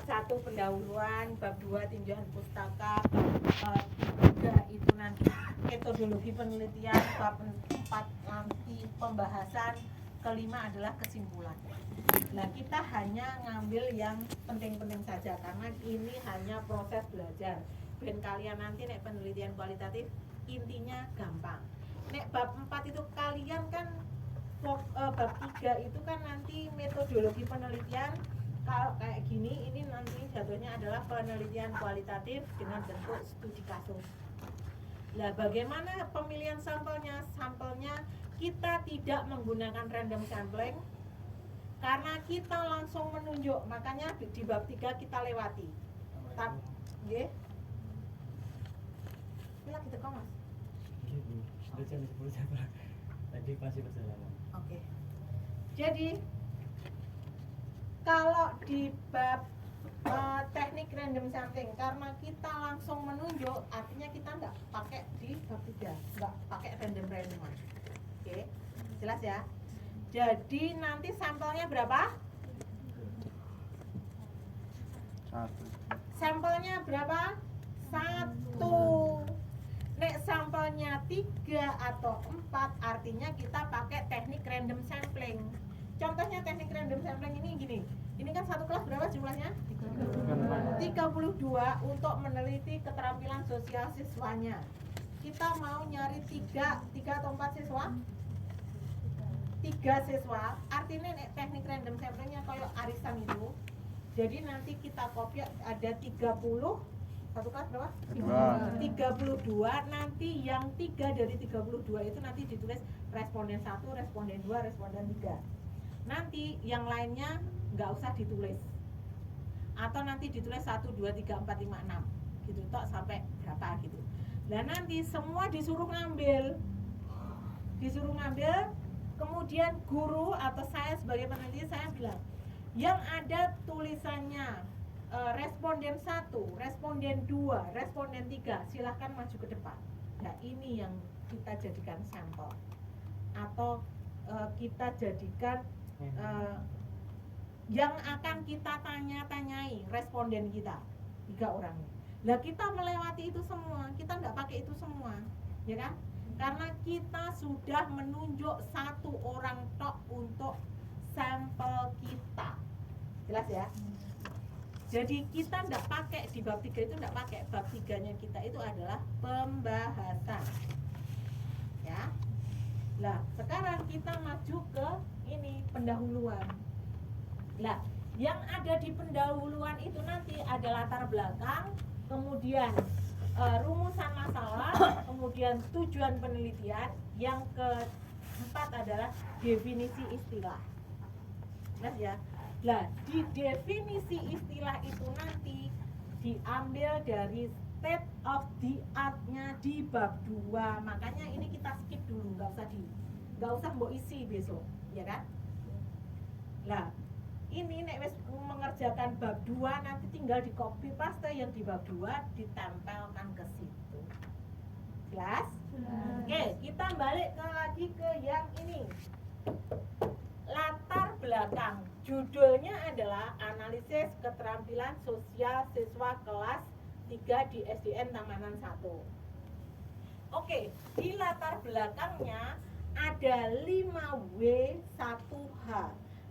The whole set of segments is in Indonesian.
1 pendahuluan, bab 2 tinjauan pustaka, bab 3 itu nanti metodologi penelitian, bab 4 nanti pembahasan, kelima adalah kesimpulan. Nah, kita hanya ngambil yang penting-penting saja karena ini hanya proses belajar. Ben kalian nanti nek penelitian kualitatif intinya gampang. Nek bab 4 itu kalian kan bab 3 itu kan nanti metodologi penelitian. Kalau kayak gini, ini nanti jatuhnya adalah penelitian kualitatif dengan bentuk studi kasus. Nah, bagaimana pemilihan sampelnya? Sampelnya kita tidak menggunakan random sampling karena kita langsung menunjuk. Makanya di bab 3 kita lewati. Nggih. Bila kita kok, Mas? Sudah jam 10 tadi masih perjalanan. Oke. Jadi kalau di bab teknik random sampling karena kita langsung menunjuk, artinya kita nggak pakai di bab 3, nggak pakai random. Oke, jelas ya. Jadi nanti sampelnya berapa? 1. Sampelnya berapa? 1. Nek sampelnya 3 atau 4, artinya kita pakai teknik random sampling. Contohnya teknik random sampling ini gini. Ini kan satu kelas berapa jumlahnya? 32 untuk meneliti keterampilan sosial siswanya. Kita mau nyari 3 atau 4 siswa? 3 siswa. Artinya teknik random samplingnya kayak arisan itu. Jadi nanti kita copy ada 30. Satu kelas berapa? 32. Nanti yang 3 dari 32 itu nanti ditulis responden 1, responden 2, responden 3. Nanti yang lainnya nggak usah ditulis. Atau nanti ditulis 1, 2, 3, 4, 5, 6 gitu tok sampai berapa gitu. Dan nanti semua disuruh ngambil. Kemudian guru atau saya sebagai peneliti saya bilang yang ada tulisannya responden 1, responden 2, responden 3 silahkan maju ke depan. Nah, ini yang kita jadikan sampel atau kita jadikan yang akan kita tanyai responden kita 3 orang. Lah kita melewati itu semua, kita nggak pakai itu semua, ya kan? Karena kita sudah menunjuk 1 orang tok untuk sampel kita, jelas ya? Jadi kita nggak pakai di bab 3 itu nggak pakai. Bab 3-nya kita itu adalah pembahasan, ya. Lah sekarang kita maju ke ini pendahuluan. Lah yang ada di pendahuluan itu nanti ada latar belakang, kemudian rumusan masalah, kemudian tujuan penelitian, yang keempat adalah definisi istilah. Nah ya, lah di definisi istilah itu nanti diambil dari state of the art-nya di bab 2. Makanya ini kita skip dulu, nggak usah mbok isi besok, ya kan? Lah ini nek wis mengerjakan bab 2 nanti tinggal di copy paste yang di bab 2 ditempelkan ke situ. Jelas? Oke, kita balik lagi ke yang ini. Latar belakang. Judulnya adalah analisis keterampilan sosial siswa kelas 3 di SDN Tamanan 1. Oke, di latar belakangnya ada 5W1H.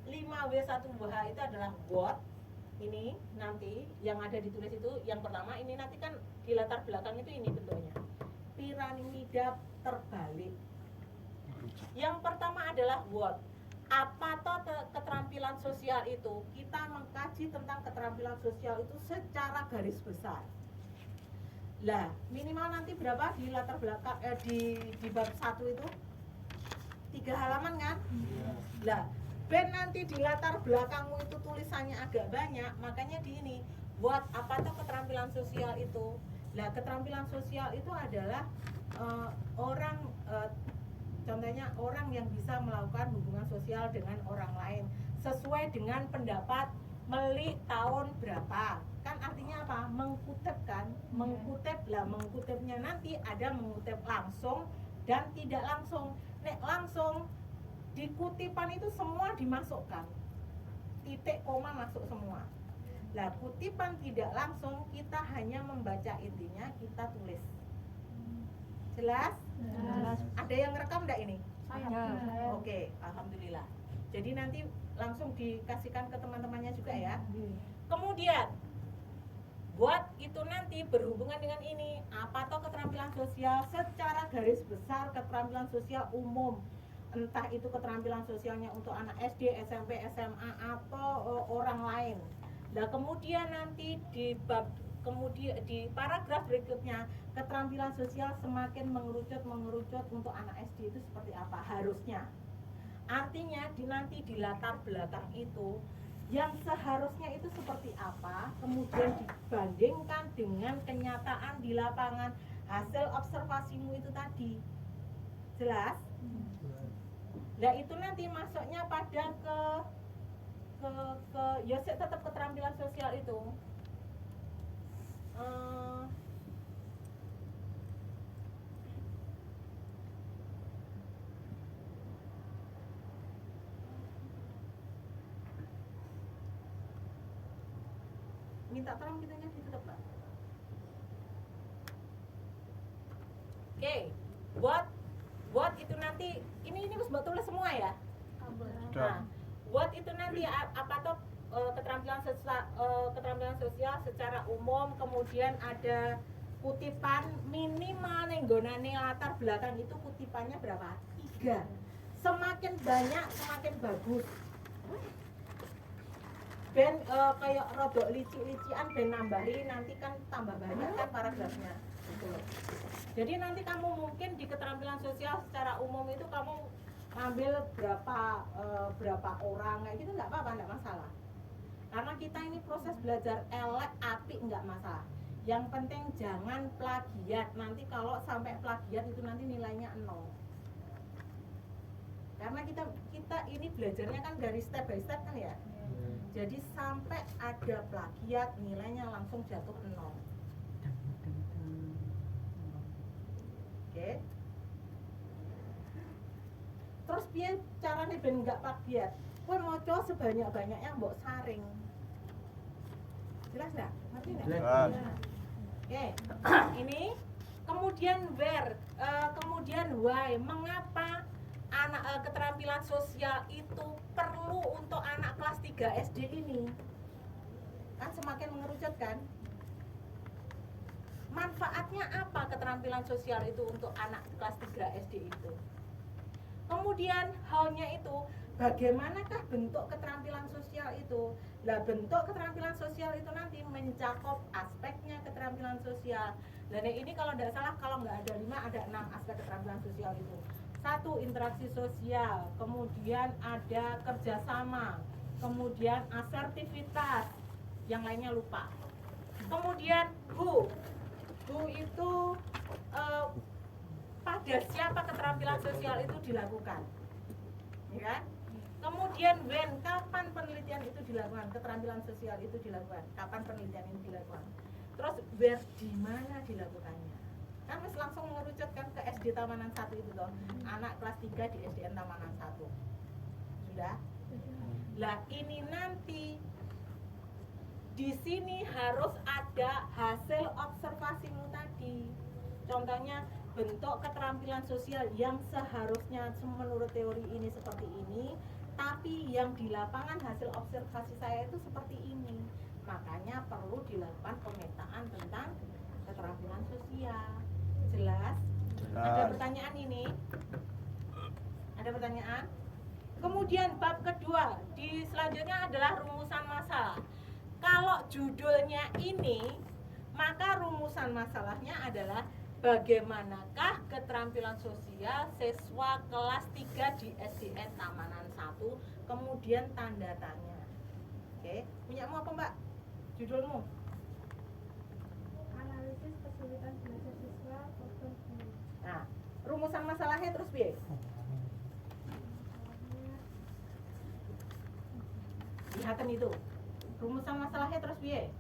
5W1H itu adalah what. Ini nanti yang ada ditulis itu yang pertama ini nanti kan di latar belakang itu ini bentuknya. Piramida terbalik. Yang pertama adalah what. Apa toh keterampilan sosial itu? Kita mengkaji tentang keterampilan sosial itu secara garis besar. Lah, minimal nanti berapa di latar belakang di bab 1 itu? 3 halaman kan? Lah, ben nanti di latar belakangmu itu tulisannya agak banyak, makanya di ini buat apa tuh keterampilan sosial itu. Nah, keterampilan sosial itu adalah contohnya orang yang bisa melakukan hubungan sosial dengan orang lain sesuai dengan pendapat Melik tahun berapa. Kan artinya apa? Mengkutip kan? Mengkutip lah, mengkutipnya nanti ada mengutip langsung dan tidak langsung. Nek langsung di kutipan itu semua dimasukkan, titik koma masuk semua. Nah, kutipan tidak langsung kita hanya membaca intinya, kita tulis. Jelas? Jelas. Ada yang ngerekam enggak ini? Saya. Oke, alhamdulillah. Jadi nanti langsung dikasihkan ke teman-temannya juga ya. Kemudian buat itu nanti berhubungan dengan ini, apa toh keterampilan sosial secara garis besar, keterampilan sosial umum, entah itu keterampilan sosialnya untuk anak SD, SMP, SMA atau orang lain. Nah, kemudian nanti di paragraf berikutnya, keterampilan sosial semakin mengerucut untuk anak SD itu seperti apa harusnya. Artinya nanti di latar belakang itu yang seharusnya itu seperti apa, kemudian dibandingkan dengan kenyataan di lapangan, hasil observasimu itu tadi. Jelas? Nah, itu nanti masuknya pada ke ya tetap keterampilan sosial itu. Minta tolong pintunya ditutup, Pak. Oke, buat itu nanti ini harus buat tulis semua ya. Nah, buat itu nanti apa tuh keterampilan sosial secara umum, kemudian ada kutipan minimal nenggonane latar belakang itu kutipannya berapa? 3. Semakin banyak semakin bagus. Ben kayak rodok lici-lician ben nambahi nanti kan tambah banyak kan paragrafnya gitu loh. Jadi nanti kamu mungkin di keterampilan sosial secara umum itu kamu ambil berapa orang kayak gitu nggak apa-apa, nggak masalah. Karena kita ini proses belajar elek apik nggak masalah. Yang penting jangan plagiat. Nanti kalau sampai plagiat itu nanti nilainya 0. Karena kita ini belajarnya kan dari step by step kan ya. Jadi sampai ada plagiat nilainya langsung jatuh 0. Oke. Terus piye carane ben enggak plagiat? Kowe maca sebanyak-banyaknya mbok saring. Jelas enggak? Ngerti enggak? Jelas. Oke. Ini kemudian where, kemudian why, mengapa keterampilan sosial itu perlu untuk anak kelas 3 SD ini? Kan semakin mengerucut kan? Manfaatnya apa keterampilan sosial itu untuk anak kelas 3 SD itu? Kemudian halnya itu, bagaimanakah bentuk keterampilan sosial itu? Lah, bentuk keterampilan sosial itu nanti mencakup aspeknya keterampilan sosial. Dan ini kalau tidak salah, kalau nggak ada 5, ada 6 aspek keterampilan sosial itu. 1, interaksi sosial, kemudian ada kerjasama, kemudian asertivitas, yang lainnya lupa. Kemudian who itu pada siapa keterampilan sosial itu dilakukan, ya kan? Kemudian when, kapan penelitian itu dilakukan, keterampilan sosial itu dilakukan, kapan penelitian ini dilakukan. Terus where, di mana dilakukannya. Kan harus langsung mengerucutkan ke SD Tamanan 1 itu toh, anak kelas 3 di SDN Tamanan 1. Sudah? Lah ini nanti di sini harus ada hasil observasimu tadi. Contohnya bentuk keterampilan sosial yang seharusnya menurut teori ini seperti ini, tapi yang di lapangan hasil observasi saya itu seperti ini. Makanya perlu dilakukan pemetaan tentang keterampilan sosial. Jelas? Ada pertanyaan ini? Ada pertanyaan? Kemudian bab kedua, di selanjutnya adalah rumusan masalah. Kalau judulnya ini, maka rumusan masalahnya adalah bagaimanakah keterampilan sosial siswa kelas 3 di SDN Tamanan 1, kemudian tanda tanya. Oke, punyamu apa Mbak? Judulmu? Analisis kesulitan belajar siswa foto. Nah, rumusan masalahnya terus piye? Lihatan itu. Rumusan masalahnya terus piye?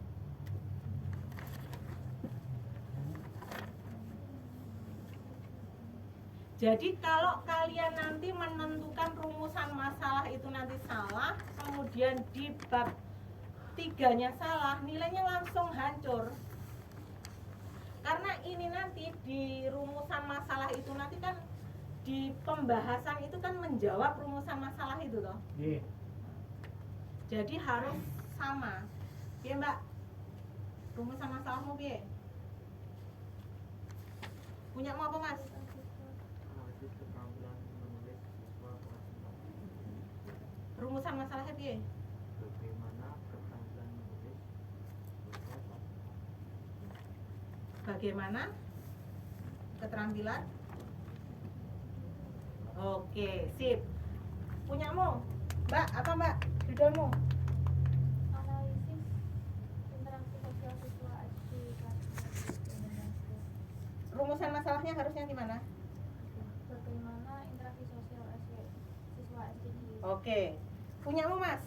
Jadi kalau kalian nanti menentukan rumusan masalah itu nanti salah, kemudian di bab tiganya salah, nilainya langsung hancur. Karena ini nanti di rumusan masalah itu nanti kan di pembahasan itu kan menjawab rumusan masalah itu toh. Nggih. Jadi harus sama. Piye, Mbak? Rumusan masalahmu piye? Punya mau apa, Mas? Analisis keterampilan menulis siswa kelas 4. Rumusan masalahnya piye? Bagaimana keterampilan menulis siswa kelas 4. Bagaimana keterampilan? Oke, sip. Punyamu, Mbak, apa Mbak? Judulmu? Analisis interaksi sosial siswa SD kelas 4. Rumusan masalahnya harusnya gimana? Bagaimana interaksi sosial siswa SD di Oke. Punyamu, Mas?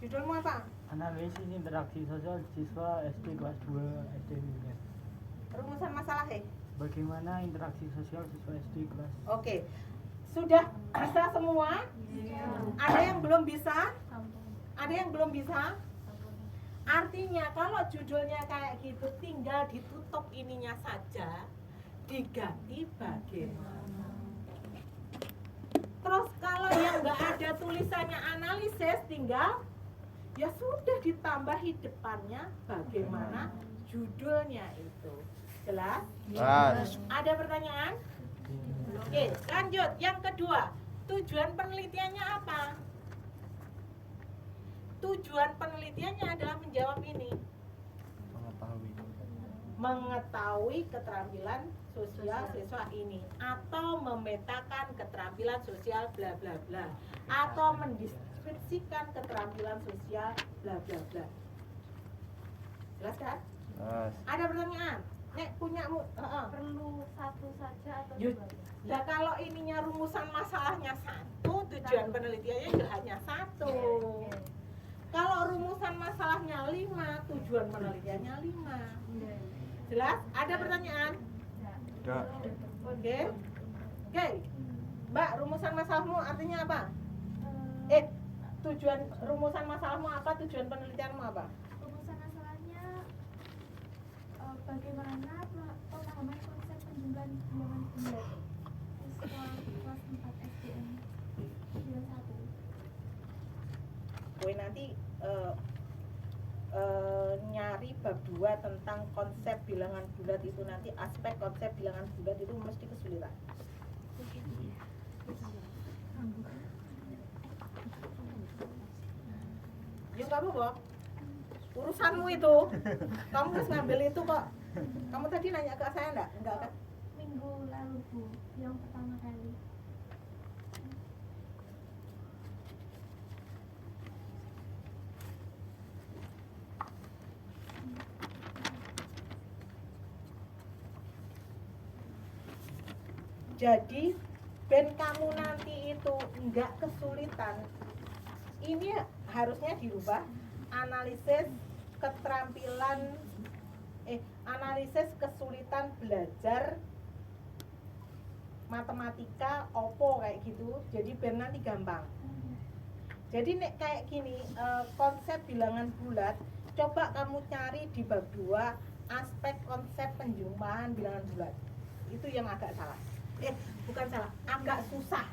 Judulmu apa? Analisis interaksi sosial siswa SD kelas 2 SD Minus. Rumusan masalahnya? Bagaimana interaksi sosial siswa SD kelas? Oke. Sudah bisa semua? Ada yang belum bisa? kampung. Ada yang belum bisa? Artinya kalau judulnya kayak gitu tinggal ditutup ininya saja, diganti bagaimana. Terus kalau yang nggak ada tulisannya analisis, tinggal ya sudah ditambahi depannya bagaimana judulnya itu. Jelas? Jelas. Ada pertanyaan? Oke, lanjut. Yang kedua, tujuan penelitiannya apa? Tujuan penelitiannya adalah menjawab ini. Mengetahui keterampilan sosial siswa ini, atau memetakan keterampilan sosial bla bla bla, atau mendeskripsikan keterampilan sosial bla bla bla. Jelas kan? Jelas. Ada pertanyaan? Nek punyamu? Perlu satu saja atau Yuk. dua? Nah kalau ininya rumusan masalahnya satu, tujuan penelitiannya juga hanya satu. Kalau rumusan masalahnya 5, tujuan penelitiannya 5. Jelas? Ada pertanyaan? Tidak. Oke. Oke. Mbak, rumusan masalahmu artinya apa? Tujuan rumusan masalahmu apa? Tujuan penelitianmu apa? Rumusan masalahnya bagaimana pemahaman konsep penjumlahan bilangan bulat siswa kelas 4 SDN 91. Gue nanti nyari bab 2 tentang konsep bilangan bulat itu nanti aspek konsep bilangan bulat itu mesti kesulitan. Ya nggak apa-apa. Urusanmu itu. Kamu harus ngambil itu kok. Kamu tadi nanya ke saya enggak kan? Minggu lalu Bu, yang pertama kali. Jadi ben kamu nanti itu enggak kesulitan. Ini harusnya dirubah analisis keterampilan analisis kesulitan belajar matematika opo kayak gitu. Jadi ben nanti gampang. Jadi nek kayak gini konsep bilangan bulat, coba kamu cari di bab 2 aspek konsep penjumlahan bilangan bulat. Itu yang agak salah. Bukan salah, agak susah.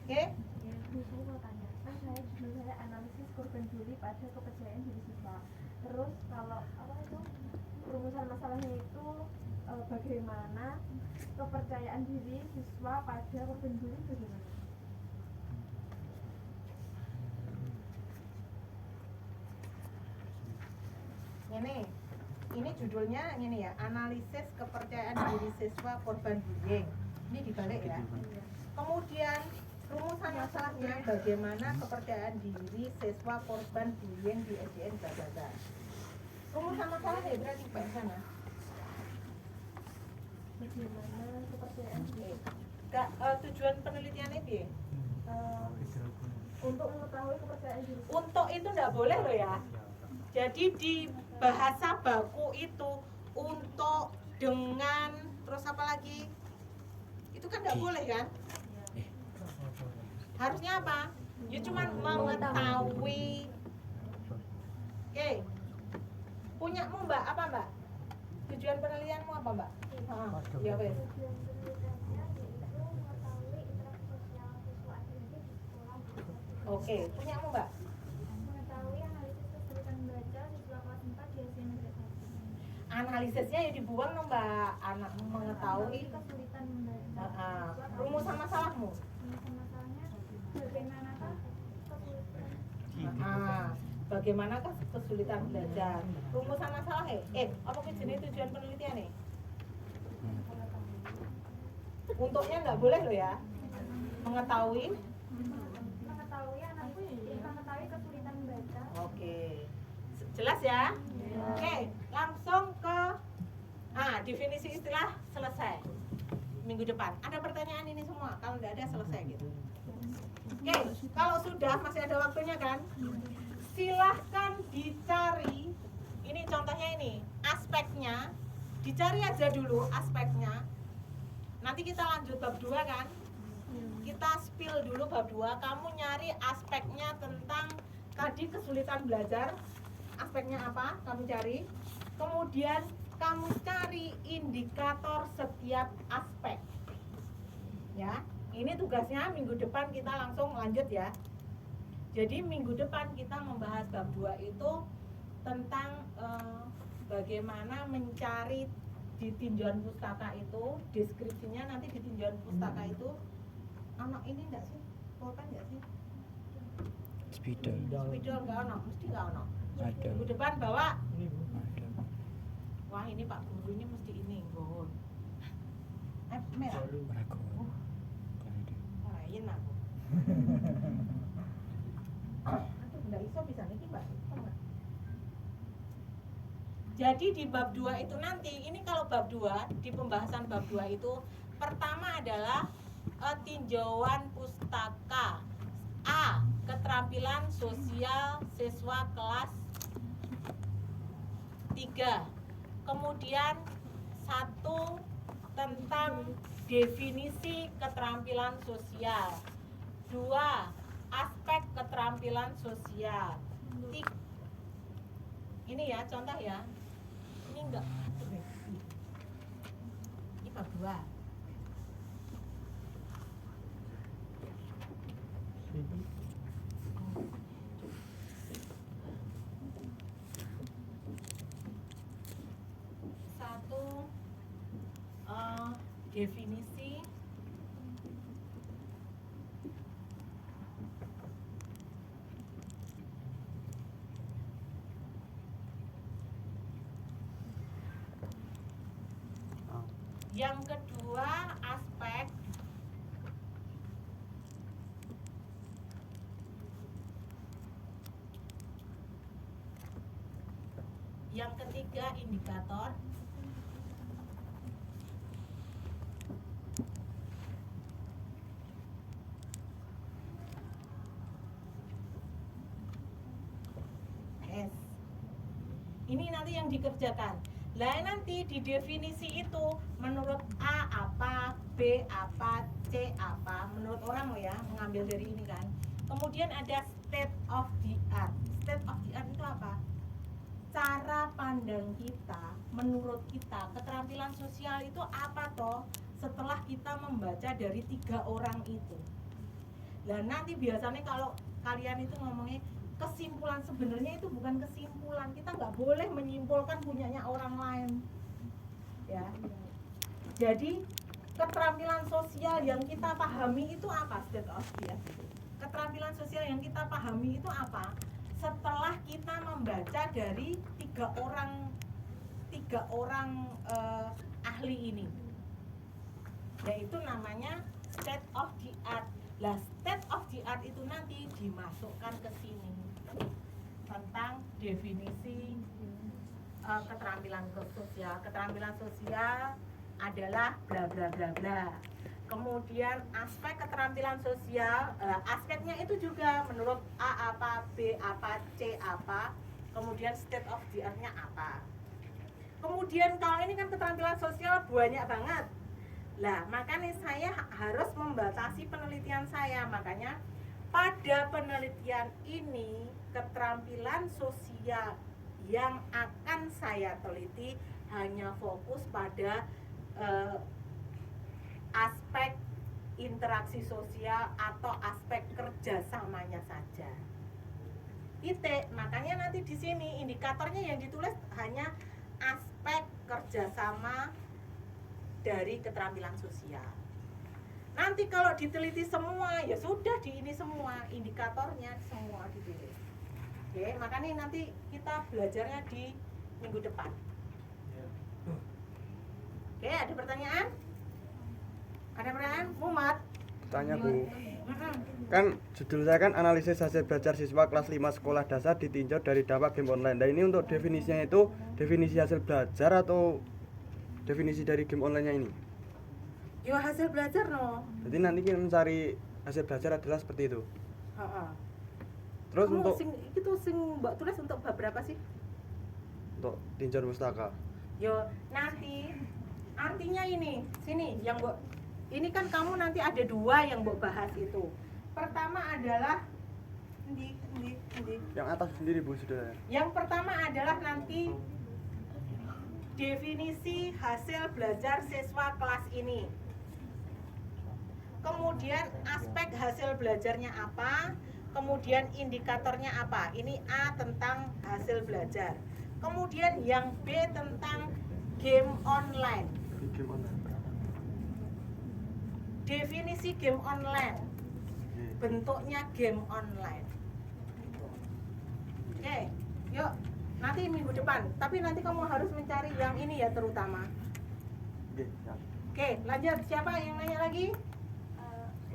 Oke? Ya, Bu, saya mau tanya. Kan saya analisis korban bully pada kepercayaan diri siswa. Terus kalau apa itu rumusan masalahnya itu bagaimana kepercayaan diri siswa pada korban bully bagaimana? Ini judulnya ini ya, analisis kepercayaan diri siswa korban bullying. Ini dibalik ya. Kemudian rumusan masalahnya bagaimana kepercayaan diri siswa korban bullying di SDN Jakarta. Rumusan masalahnya berarti Pak sana. Bagaimana kepercayaan diri Tujuan penelitiannya piye? untuk mengetahui kepercayaan diri Untuk itu enggak boleh loh ya. Jadi di bahasa baku itu untuk, dengan, terus apa lagi? Itu kan nggak boleh kan? Harusnya apa? Ya cuman mengetahui Punyamu Mbak, apa Mbak? Tujuan penelitianmu apa Mbak? Ya wes. Tujuan penelitiannya yaitu mengetahui interaksi sosial siswa akademik di sekolah. Oke, punyamu Mbak? Mengetahui analisis kesulitan membaca siswa kelas 4 di SD Negeri 1. Analisisnya ya dibuang dong Mbak. Anak mengetahui Kesulitan membaca. rumusan masalahmu. Masalahnya bagaimanakah kesulitan Bagaimanakah kesulitan belajar? Rumusan masalah apa jenis tujuan penelitian nih? Untuknya nggak boleh loh ya. Mengetahui. Mengetahui kesulitan membaca. Oke. Jelas ya? Oke, langsung ke definisi istilah selesai. Minggu depan. Ada pertanyaan ini semua? Kalau nggak ada selesai gitu. Oke, kalau sudah masih ada waktunya kan? Silahkan dicari. Ini contohnya ini, aspeknya. Dicari aja dulu aspeknya. Nanti kita lanjut bab 2 kan? Kita spill dulu bab 2. Kamu nyari aspeknya tentang tadi kesulitan belajar. Aspeknya apa? Kamu cari. Kemudian kamu cari indikator setiap aspek. Ya, ini tugasnya minggu depan kita langsung lanjut ya. Jadi minggu depan kita membahas bab 2 itu tentang bagaimana mencari di tinjauan pustaka itu, deskripsinya nanti di tinjauan pustaka itu. Anak ini enggak sih? Pulpen enggak sih? Spidol. Spidol enggak ono, mesti enggak ono. Ada. Minggu depan bawa. Ada. Wah, ini Pak Guru ini mesti ini nggon. Merah. Ragu. Lain aku. Enggak iso bisa niki Mbak. Jadi di bab 2 itu nanti, ini kalau bab 2, di pembahasan bab 2 itu pertama adalah tinjauan pustaka. A. Keterampilan sosial siswa kelas 3. Kemudian 1 tentang definisi keterampilan sosial. 2. Aspek keterampilan sosial. 3. Ini ya contoh ya. Ini enggak. Ini bab 2. Satu definisi yang kedua aspek yang ketiga indikator S. Ini nanti yang dikerjakan. Lah nanti di definisi itu menurut A apa, B apa, C apa, menurut orang loh ya, mengambil dari ini kan. Kemudian ada state of the art. State of the art itu apa? Cara pandang kita, menurut kita, keterampilan sosial itu apa toh? Setelah kita membaca dari 3 orang itu. Lah nanti biasanya kalau kalian itu ngomongnya kesimpulan, sebenarnya itu bukan kesimpulan, kita nggak boleh menyimpulkan punyanya orang lain ya. Jadi keterampilan sosial yang kita pahami itu apa? State of the art. Keterampilan sosial yang kita pahami itu apa? Setelah kita membaca dari 3 orang ahli ini, yaitu namanya state of the art. Lah state of the art itu nanti dimasukkan ke sini tentang definisi keterampilan sosial. Keterampilan sosial adalah bla bla bla bla. Kemudian aspek keterampilan sosial, aspeknya itu juga menurut A apa, B apa, C apa. Kemudian state of the art-nya apa. Kemudian kalau ini kan keterampilan sosial banyak banget. Lah, makanya saya harus membatasi penelitian saya. Makanya pada penelitian ini keterampilan sosial yang akan saya teliti hanya fokus pada aspek interaksi sosial atau aspek kerjasamanya saja. Titik. Makanya nanti di sini indikatornya yang ditulis hanya aspek kerjasama dari keterampilan sosial. Nanti kalau diteliti semua, ya sudah di ini semua indikatornya semua ditulis. Oke, makanya nanti kita belajarnya di minggu depan. Oke, ada pertanyaan? Ada pertanyaan? Muhammad? Tanya Bu, kan judul saya kan analisis hasil belajar siswa kelas 5 sekolah dasar ditinjau dari dampak game online. Nah ini untuk definisinya itu definisi hasil belajar atau definisi dari game online-nya ini? Yo hasil belajar no. Jadi nanti kita mencari hasil belajar adalah seperti itu. Terus Kamu untuk itu mbak tulis untuk bab berapa sih? untuk tinjauan pustaka. Yo nanti artinya ini sini yang mbak ini kan kamu nanti ada dua yang mbak bahas itu. Pertama adalah di. Yang atas sendiri Bu sudah. Yang pertama adalah nanti definisi hasil belajar siswa kelas ini. Kemudian aspek hasil belajarnya apa? Kemudian indikatornya apa? Ini A tentang hasil belajar. Kemudian yang B tentang game online. Game online. Definisi game online. Bentuknya game online. Oke, yuk nanti minggu depan. Tapi nanti kamu harus mencari yang ini ya terutama. Oke, lanjut. Siapa yang nanya lagi?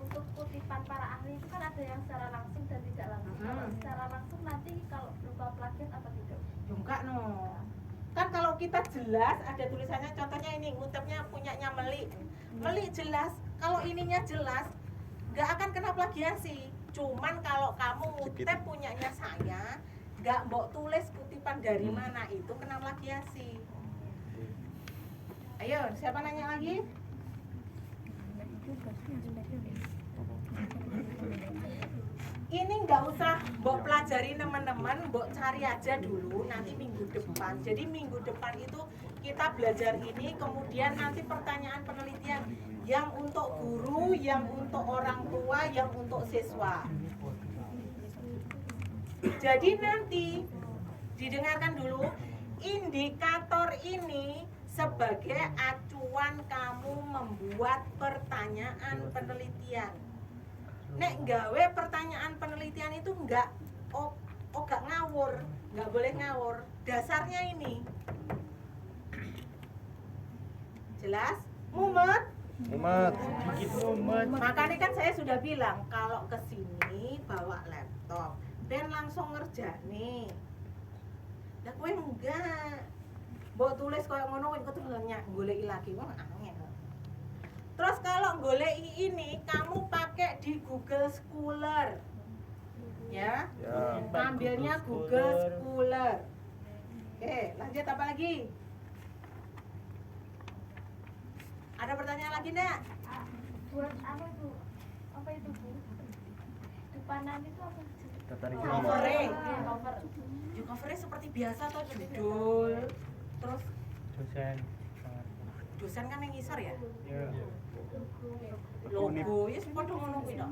Untuk kutipan para ahli itu kan ada yang secara langsung dan tidak langsung. Kalau secara langsung nanti kalau berupa plagiat apa tidak? Ya enggak no. Kan kalau kita jelas ada tulisannya, contohnya ini ngutipnya punyanya Melik. Melik jelas, kalau ininya jelas nggak akan kena plagiasi. Cuman kalau kamu ngutip punyanya saya, nggak mbok tulis kutipan dari mana, itu kena plagiasi. Ayo, siapa nanya lagi? Ini nggak usah mbok pelajari teman-teman, mbok cari aja dulu nanti minggu depan. Jadi minggu depan itu kita belajar ini, kemudian nanti pertanyaan penelitian yang untuk guru, yang untuk orang tua, yang untuk siswa. Jadi nanti didengarkan dulu, indikator ini sebagai acuan kamu membuat pertanyaan penelitian. Nek gawe pertanyaan penelitian itu enggak gak ngawur, nggak boleh ngawur. Dasarnya ini. Jelas? Mumet? Umat. Makanya kan saya sudah bilang kalau ke sini bawa laptop dan langsung ngerjani. Lah kowe enggak. Mbok tulis koyo ngono kowe kudu goleki lagi wong angel. Terus kalau goleki ini kamu pakai di Google Scholar. Ya. Ambilnya Google Scholar. Oke, lanjut apa lagi? Ada pertanyaan lagi enggak? Buat apa itu? Apa itu Bu? Depanan itu apa? Cover-nya. Cover. Ya covernya seperti biasa toh, judul. Terus dosen kan yang ngisor ya? Logo, ya padha ngono kuwi tok.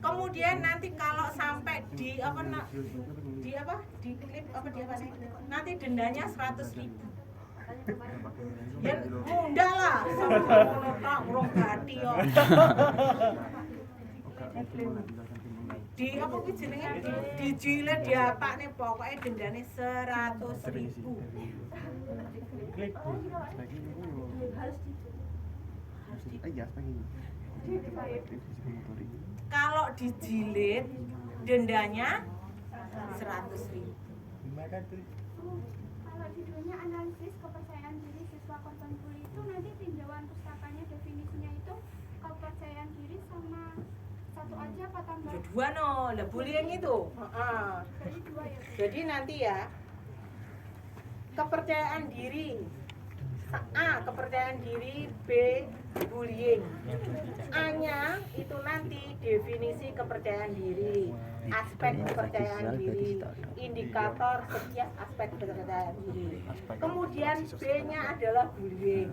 Kemudian nanti kalau sampai di klip apa di apa nih? Nanti dendanya 100.000. Ya mudah lah, sama ngono tok urung gati yo. Di apa kuwi jenenge dijilid diapakne pokoke dendane 100.000. Kalau dijilid dendanya 100.000. Kalau judulnya analisis kepercayaan diri siswa korban bully itu nanti tinjauan pustakanya definisinya itu kepercayaan diri sama satu aja apa tambah? Ya dua no, lah bullying itu. Jadi dua ya. Jadi nanti ya kepercayaan diri. A. Kepercayaan diri. B. Bullying. A-nya itu nanti definisi kepercayaan diri. aspek kepercayaan diri, indikator setiap aspek kepercayaan diri. Kemudian B-nya adalah bullying.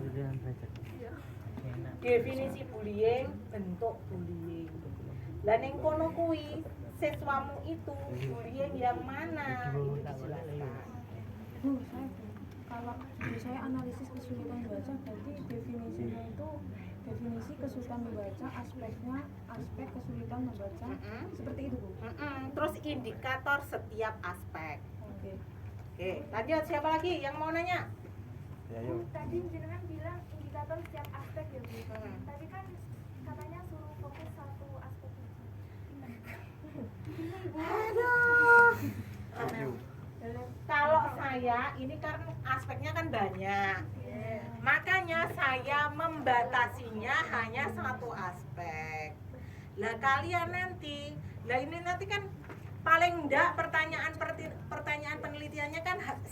Definisi bullying, bentuk bullying. Lah ning kono kuwi siswamu itu bullying yang mana? Itu dijelaskan. Kalau saya analisis kesulitan baca, berarti definisinya itu definisi kesulitan membaca, aspeknya aspek kesulitan membaca, seperti itu Bu. Terus indikator setiap aspek. Oke. Oke, lanjut, siapa lagi yang mau nanya? Ya yuk. Tadi jenengan bilang indikator setiap aspek ya Bu. Tadi kan katanya suruh fokus satu aspek. Aduh. Kalau saya ini kan aspeknya kan banyak. Makanya saya membatasinya hanya satu aspek. Lah kalian nanti, ini nanti kan paling enggak pertanyaan penelitiannya kan 9.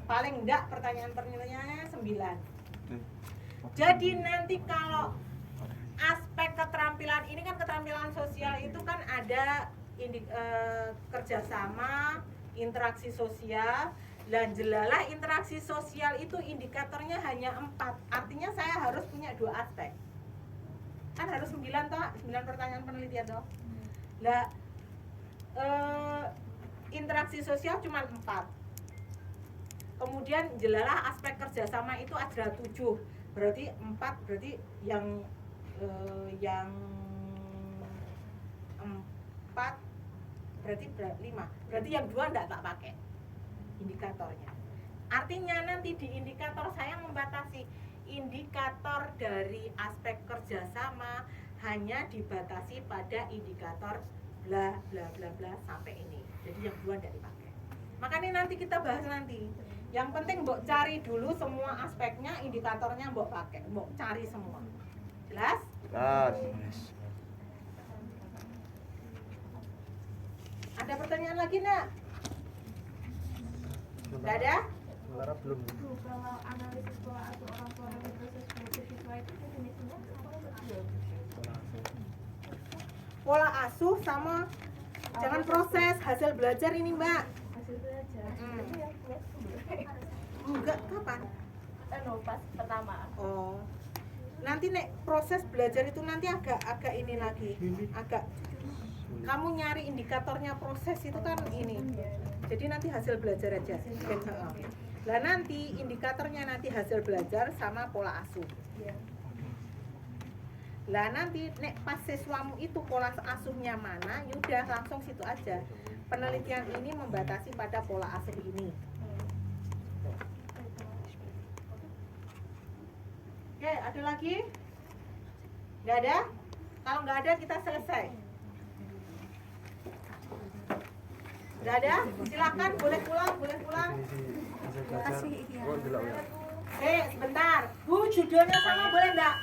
Paling enggak pertanyaan penelitiannya 9. Jadi nanti kalau aspek keterampilan ini kan keterampilan sosial itu kan ada kerjasama, interaksi sosial, dan jelalah interaksi sosial itu indikatornya hanya 4. Artinya saya harus punya 2 aspek. Kan harus 9 toh, 9 pertanyaan penelitian toh. Lah interaksi sosial cuma 4. Kemudian jelalah aspek kerjasama itu ada 7. Berarti 4, berarti yang 4 berarti 5. Berarti yang 2 enggak tak pakai indikatornya. Artinya nanti di indikator saya membatasi indikator dari aspek kerjasama hanya dibatasi pada indikator bla bla bla bla sampai ini. Jadi yang 2 enggak dipakai. Makanya nanti kita bahas nanti. Yang penting mbok cari dulu semua aspeknya, indikatornya mbok pakai, mbok cari semua. Jelas? Jelas. Ada pertanyaan lagi nak? Gak ada? Sementara belum. Bu, kalau analisis pola asuh orang tua dan proses belajar siswa itu definisinya apa betul? Pola asuh sama jangan proses hasil belajar ini mbak. Hasil belajar. Itu yang buat Enggak, kapan? pas pertama. Oh, nanti nek proses belajar itu nanti agak ini lagi, agak kamu nyari indikatornya proses itu kan ini. Jadi nanti hasil belajar aja. Lah nanti indikatornya nanti hasil belajar sama pola asuh. Lah nanti nek pas siswamu itu pola asuhnya mana, yaudah langsung situ aja. Penelitian ini membatasi pada pola asuh ini. Oke, ada lagi? Nggak ada? Kalau nggak ada kita selesai. Nggak ada? Silakan, boleh pulang, boleh pulang. Terima kasih. Sebentar. Bu, judulnya sama boleh nggak?